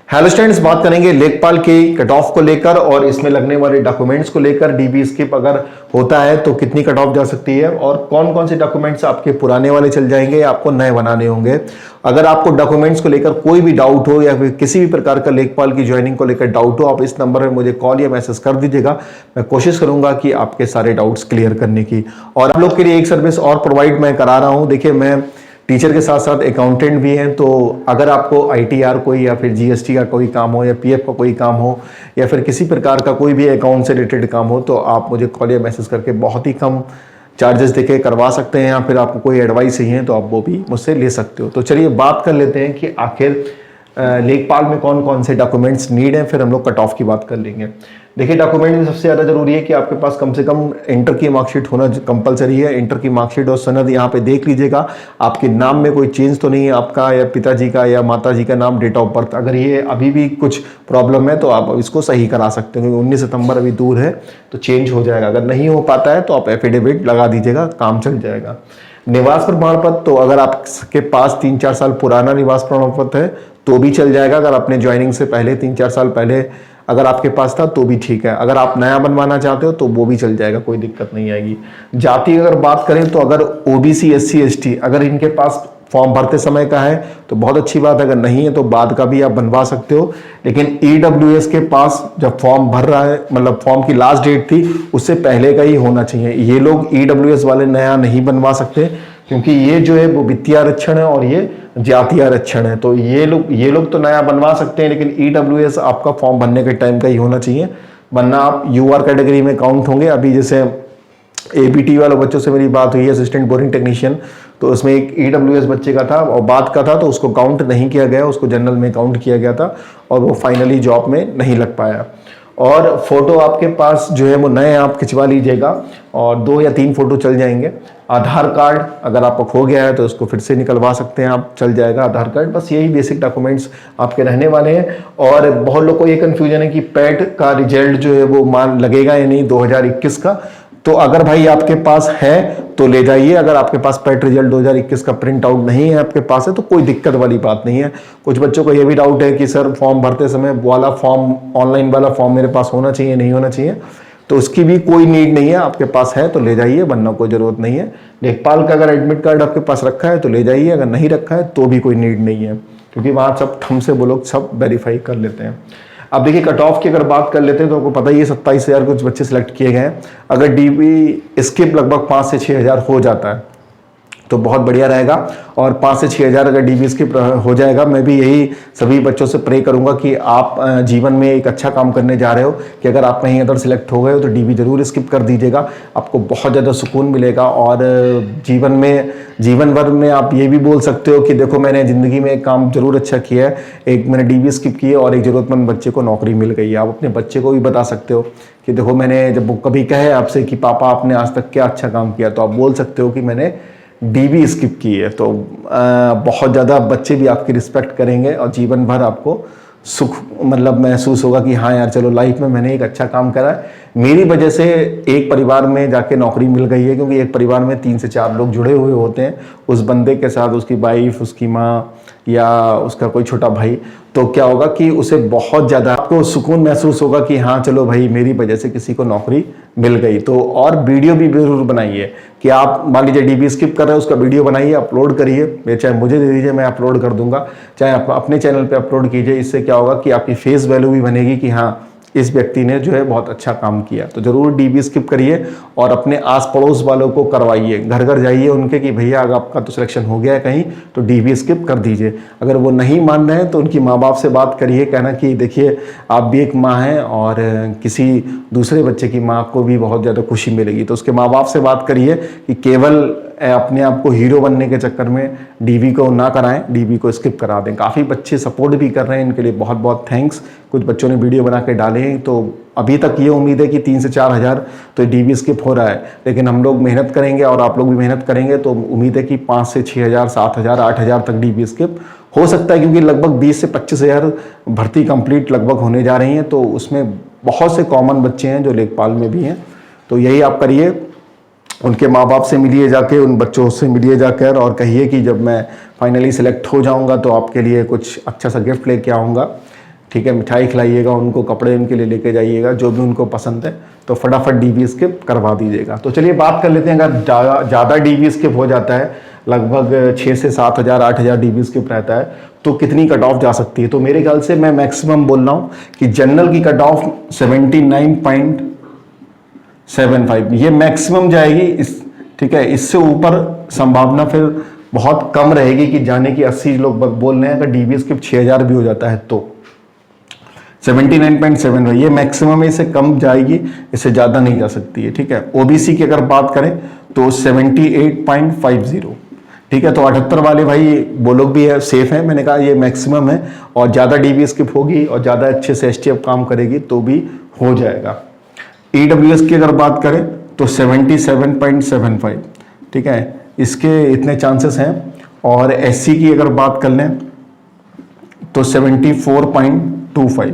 Hello students, बात करेंगे लेखपाल की कट ऑफ को लेकर और इसमें लगने वाले डॉक्यूमेंट्स को लेकर। डीबी स्किप अगर होता है तो कितनी कट ऑफ जा सकती है और कौन कौन से डॉक्यूमेंट्स आपके पुराने वाले चल जाएंगे या आपको नए बनाने होंगे। अगर आपको डॉक्यूमेंट्स को लेकर कोई भी डाउट हो या फिर किसी भी प्रकार का लेखपाल की ज्वाइनिंग को लेकर डाउट हो, आप इस नंबर में मुझे कॉल या मैसेज कर दीजिएगा। मैं कोशिश करूंगा कि आपके सारे डाउट्स क्लियर करने की। और आप लोग के लिए एक सर्विस और प्रोवाइड मैं करा रहा हूं। देखिए, मैं टीचर के साथ साथ अकाउंटेंट भी हैं, तो अगर आपको आईटीआर कोई या फिर जीएसटी का कोई काम हो या पीएफ का कोई काम हो या फिर किसी प्रकार का कोई भी अकाउंट से रिलेटेड काम हो, तो आप मुझे कॉल या मैसेज करके बहुत ही कम चार्जेस देके करवा सकते हैं, या फिर आपको कोई एडवाइस चाहिए तो आप वो भी मुझसे ले सकते हो। तो चलिए बात कर लेते हैं कि आखिर लेखपाल में कौन कौन से डॉक्यूमेंट्स नीड हैं, फिर हम लोग कट ऑफ की बात कर लेंगे। देखिए, डॉक्यूमेंट में सबसे ज़्यादा जरूरी है कि आपके पास कम से कम इंटर की मार्कशीट होना कंपलसरी है। इंटर की मार्कशीट और सनद यहाँ पे देख लीजिएगा। आपके नाम में कोई चेंज तो नहीं है, आपका या पिताजी का या माताजी का नाम, डेट ऑफ बर्थ, अगर ये अभी भी कुछ प्रॉब्लम है तो आप इसको सही करा सकते हो, क्योंकि 19 सितंबर अभी दूर है तो चेंज हो जाएगा। अगर नहीं हो पाता है तो आप एफिडेविट लगा दीजिएगा, काम चल जाएगा। निवास प्रमाण पत्र, तो अगर आपके पास 3-4 साल पुराना निवास प्रमाण पत्र है तो भी चल जाएगा। अगर अपने ज्वाइनिंग से पहले 3-4 साल पहले अगर आपके पास था तो भी ठीक है। अगर आप नया बनवाना चाहते हो तो वो भी चल जाएगा, कोई दिक्कत नहीं आएगी। जाति अगर बात करें तो अगर ओबीसी, एससी, एसटी अगर इनके पास फॉर्म भरते समय का है तो बहुत अच्छी बात है, अगर नहीं है तो बाद का भी आप बनवा सकते हो। लेकिन ईडब्ल्यूएस के पास जब फॉर्म भर रहा है, मतलब फॉर्म की लास्ट डेट थी उससे पहले का ही होना चाहिए। ये लोग ईडब्ल्यूएस वाले नया नहीं बनवा सकते, क्योंकि ये जो है वो वित्तीय आरक्षण है और ये जातीय आरक्षण है। तो ये लोग तो नया बनवा सकते हैं, लेकिन ईडब्ल्यूएस आपका फॉर्म भरने के टाइम का ही होना चाहिए, वरना आप यूआर कैटेगरी में काउंट होंगे। अभी जैसे एबीटी वाले बच्चों से मेरी बात हुई है, असिस्टेंट बोरिंग टेक्नीशियन, तो उसमें एक ईडब्ल्यूएस बच्चे का था और बाद का था, तो उसको काउंट नहीं किया गया, उसको जनरल में काउंट किया गया था और वो फाइनली जॉब में नहीं लग पाया। और फोटो आपके पास जो है वो नए आप खिंचवा लीजिएगा और 2 या 3 फोटो चल जाएंगे। आधार कार्ड अगर आपको खो गया है तो उसको फिर से निकलवा सकते हैं आप, चल जाएगा आधार कार्ड। बस यही बेसिक डॉक्यूमेंट्स आपके रहने वाले हैं। और बहुत लोग को ये कंफ्यूजन है कि पैट का रिजल्ट जो है वो मान लगेगा या नहीं 2021 का। तो अगर भाई आपके पास है तो ले जाइए। अगर आपके पास पैट रिजल्ट 2021 का प्रिंट आउट नहीं है आपके पास है तो कोई दिक्कत वाली बात नहीं है। कुछ बच्चों को यह भी डाउट है कि सर फॉर्म भरते समय वाला फॉर्म, ऑनलाइन वाला फॉर्म मेरे पास होना चाहिए, नहीं होना चाहिए, तो उसकी भी कोई नीड नहीं है। आपके पास है तो ले जाइए, वरना कोई जरूरत नहीं है। लेखपाल का अगर एडमिट कार्ड आपके पास रखा है तो ले जाइए, अगर नहीं रखा है तो भी कोई नीड नहीं है, क्योंकि वहां सब हमसे वो लोग सब वेरीफाई कर लेते हैं। अब देखिए, कट ऑफ की अगर बात कर लेते हैं तो आपको पता ही है 27,000 कुछ बच्चे सिलेक्ट किए गए हैं। अगर डीबी स्किप लगभग 5 से 6,000 हो जाता है तो बहुत बढ़िया रहेगा। और 5 से 6,000 अगर डीबी स्किप हो जाएगा, मैं भी यही सभी बच्चों से प्रे करूंगा कि आप जीवन में एक अच्छा काम करने जा रहे हो, कि अगर आप कहीं अदर सिलेक्ट हो गए हो तो डीबी जरूर स्किप कर दीजिएगा। आपको बहुत ज़्यादा सुकून मिलेगा और जीवन भर में आप ये भी बोल सकते हो कि देखो मैंने ज़िंदगी में एक काम जरूर अच्छा किया है, एक मैंने डीबी स्किप की है और एक ज़रूरतमंद बच्चे को नौकरी मिल गई है। आप अपने बच्चे को भी बता सकते हो कि देखो मैंने, जब वो कभी कहे आपसे कि पापा आपने आज तक क्या अच्छा काम किया, तो आप बोल सकते हो कि मैंने डीबी स्किप की है। तो बहुत ज़्यादा बच्चे भी आपकी रिस्पेक्ट करेंगे और जीवन भर आपको सुख मतलब महसूस होगा कि हाँ यार चलो लाइफ में मैंने एक अच्छा काम करा है, मेरी वजह से एक परिवार में जाके नौकरी मिल गई है। क्योंकि एक परिवार में 3 से 4 लोग जुड़े हुए होते हैं उस बंदे के साथ, उसकी वाइफ, उसकी माँ या उसका कोई छोटा भाई, तो क्या होगा कि उसे बहुत ज़्यादा आपको सुकून महसूस होगा कि हाँ चलो भाई मेरी वजह से किसी को नौकरी मिल गई। तो और वीडियो भी जरूर बनाइए कि आप मान लीजिए डीबी स्किप कर रहे हैं, उसका वीडियो बनाइए, अपलोड करिए, चाहे मुझे दे दीजिए, मैं अपलोड कर दूंगा, चाहे आप अपने चैनल पे अपलोड कीजिए। इससे क्या होगा कि आपकी फेस वैल्यू भी बनेगी कि हाँ इस व्यक्ति ने जो है बहुत अच्छा काम किया। तो जरूर डीबी स्किप करिए और अपने आस पड़ोस वालों को करवाइए, घर घर जाइए उनके कि भैया अगर आपका तो सिलेक्शन हो गया है कहीं तो डीबी स्किप कर दीजिए। अगर वो नहीं मान रहे हैं तो उनकी माँ बाप से बात करिए, कहना कि देखिए आप भी एक माँ हैं और किसी दूसरे बच्चे की माँ को भी बहुत ज़्यादा खुशी मिलेगी। तो उसके माँ बाप से बात करिए कि केवल अपने आप को हीरो बनने के चक्कर में डीबी को ना कराएं, डीबी को स्किप करा दें। काफ़ी बच्चे सपोर्ट भी कर रहे हैं, इनके लिए बहुत बहुत थैंक्स। कुछ बच्चों ने वीडियो बना के डाले हैं, तो अभी तक ये उम्मीद है कि 3 से 4 हज़ार तो डीबी स्किप हो रहा है, लेकिन हम लोग मेहनत करेंगे और आप लोग भी मेहनत करेंगे तो उम्मीद है कि 5 से 6 हज़ार, 7 हज़ार, 8 हज़ार तक डीबी स्किप हो सकता है। क्योंकि लगभग 20 से 25 हज़ार भर्ती कंप्लीट लगभग होने जा रही हैं, तो उसमें बहुत से कॉमन बच्चे हैं जो लेखपाल में भी हैं। तो यही आप करिए, उनके माँ बाप से मिलिए जाके, उन बच्चों से मिलिए जाकर और कहिए कि जब मैं फाइनली सिलेक्ट हो जाऊंगा तो आपके लिए कुछ अच्छा सा गिफ्ट लेके आऊँगा। ठीक है, मिठाई खिलाइएगा उनको, कपड़े उनके लिए लेके जाइएगा, जो भी उनको पसंद है, तो फटाफट डीबी स्किप करवा दीजिएगा। तो चलिए बात कर लेते हैं, अगर ज़्यादा डीबी स्किप हो जाता है, लगभग 6 से 7 हज़ार 8 हज़ार डीबी स्किप रहता है, तो कितनी कट ऑफ जा सकती है। तो मेरे ख्याल से मैं मैक्सिमम बोल रहा हूँ कि जनरल की कट ऑफ 79.75 ये मैक्सिमम जाएगी इस, ठीक है, इससे ऊपर संभावना फिर बहुत कम रहेगी कि जाने की। 80 लोग बोल रहे हैं अगर डीबी स्किप 6000 भी हो जाता है तो 79.7 ये मैक्सिमम है, इससे कम जाएगी, इससे ज़्यादा नहीं जा सकती है, ठीक है। ओबीसी की अगर बात करें तो 78.50, ठीक है। तो 78 वाले भाई वो लोग भी है, सेफ है, मैंने कहा ये मैक्सिमम है, और ज़्यादा डीबी स्किप होगी और ज़्यादा अच्छे से एसटीएफ काम करेगी तो भी हो जाएगा। ईडब्ल्यूएस की अगर बात करें तो 77.75, ठीक है, इसके इतने चांसेस हैं। और एससी की अगर बात कर लें तो 74.25,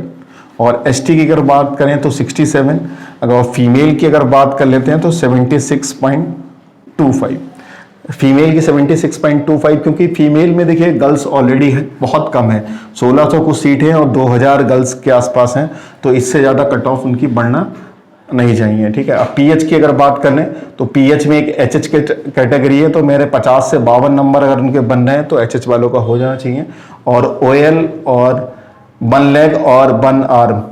और एसटी की अगर बात करें तो 67, अगर फीमेल की अगर बात कर लेते हैं तो 76.25, फीमेल की 76.25, क्योंकि फीमेल में देखिए गर्ल्स ऑलरेडी है, बहुत कम है, 1600 कुछ सीट है और 2000 गर्ल्स के आसपास हैं, तो इससे ज़्यादा कट ऑफ उनकी बढ़ना नहीं चाहिए, ठीक है। अब पीएच की अगर बात कर लें तो पीएच में एक एचएच कैटेगरी है, तो मेरे 50 से 52 नंबर अगर उनके बन रहे हैं तो एचएच वालों का हो जाना चाहिए। और ओएल और वन लेग और वन आर्म,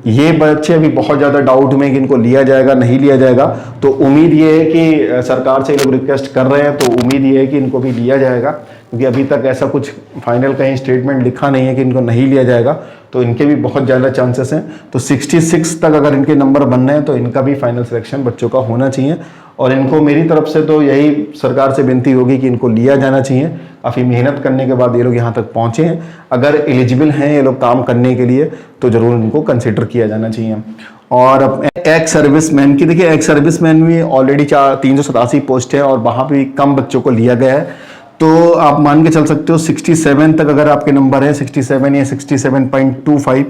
ये बच्चे अभी बहुत ज़्यादा डाउट में कि इनको लिया जाएगा नहीं लिया जाएगा, तो उम्मीद ये है कि सरकार से ये लोग रिक्वेस्ट कर रहे हैं, तो उम्मीद ये है कि इनको भी लिया जाएगा, क्योंकि अभी तक ऐसा कुछ फाइनल कहीं स्टेटमेंट लिखा नहीं है कि इनको नहीं लिया जाएगा, तो इनके भी बहुत ज़्यादा चांसेस हैं। तो 66 तक अगर इनके नंबर बनने हैं तो इनका भी फाइनल सिलेक्शन बच्चों का होना चाहिए, और इनको मेरी तरफ से तो यही सरकार से विनती होगी कि इनको लिया जाना चाहिए। काफ़ी मेहनत करने के बाद ये लोग यहाँ तक पहुँचे हैं, अगर एलिजिबल हैं ये लोग काम करने के लिए तो ज़रूर इनको कंसिडर किया जाना चाहिए। और एक्स सर्विसमैन की देखिए, एक्स सर्विसमैन में ऑलरेडी 387 पोस्ट है और वहाँ भी कम बच्चों को लिया गया है, तो आप मान के चल सकते हो 67 तक अगर आपके नंबर है, 67 या 67.25,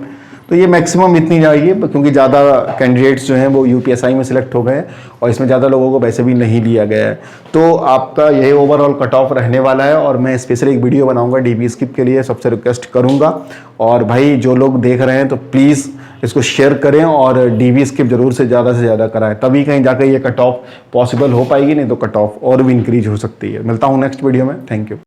तो ये मैक्सिमम इतनी जाएगी, क्योंकि ज़्यादा कैंडिडेट्स जो हैं वो यूपीएसआई में सिलेक्ट हो गए हैं और इसमें ज़्यादा लोगों को वैसे भी नहीं लिया गया है। तो आपका यही ओवरऑल कट ऑफ रहने वाला है, और मैं स्पेशली एक वीडियो बनाऊंगा डीबी स्किप के लिए, सबसे रिक्वेस्ट करूंगा। और भाई जो लोग देख रहे हैं तो प्लीज़ इसको शेयर करें और डीबी स्किप जरूर से ज़्यादा कराएं, तभी कहीं जाकर ये कट ऑफ पॉसिबल हो पाएगी, नहीं तो कट ऑफ और भी इंक्रीज हो सकती है। मिलता हूँ नेक्स्ट वीडियो में, थैंक यू।